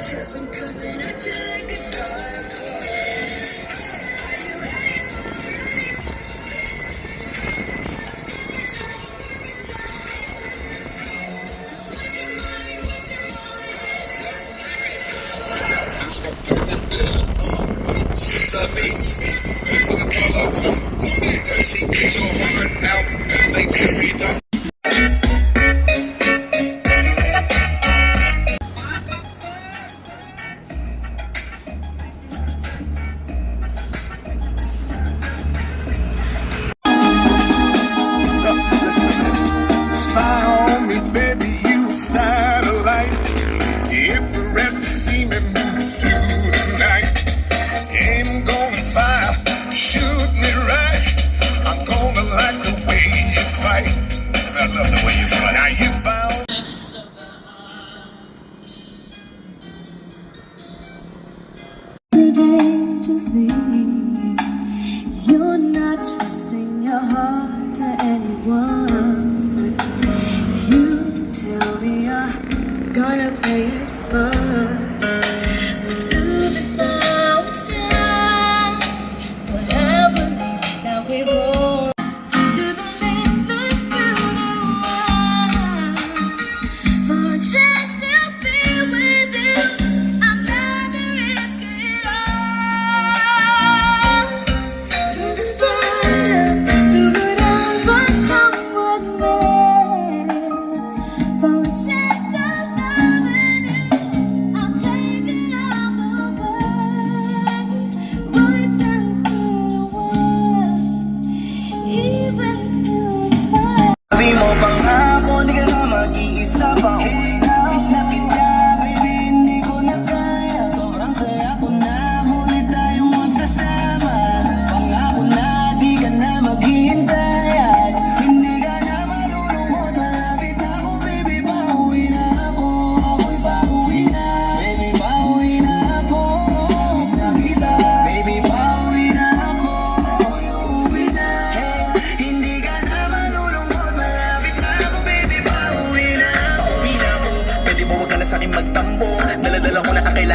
'Cause I'm coming at you like a dark horse. Are you ready for it? Perfect storm. Just what's your mind, what's your mind? She's a beast. People call her KONA. She gets so hard out like every dog. Dangerously, you're not trusting your heart to anyone. You tell me you're gonna play it smart. Through the thousand times, but I believe that we won't. Through the length and through the wide, for a chance to be with you, I'm not risk it all. Through the fire, through whatever come with me, for a chance of loving you, I'll take it all away. Right down through the world, even through the fire. Sabi mo pangako, di ka na mag-iisa pa. Uwi na, miss na kita, baby, hindi ko na kaya. Sobrang saya ko na, muli tayong magsasama. Pangako na, di ka na maghihintay. At hindi ka na malulungkot, malapit ako, baby, pauwi na ako. Ako'y pauwi na, baby, pauwi na ako. Miss na kita, baby, pauwi na ako. Ako'y uuwi na, hindi ka na malulungkot, malapit na ako, baby, pauwi na. Pauwi na ako, pwede mo wag ka na sa'kin magtambo. Daladala ko na ang kailangan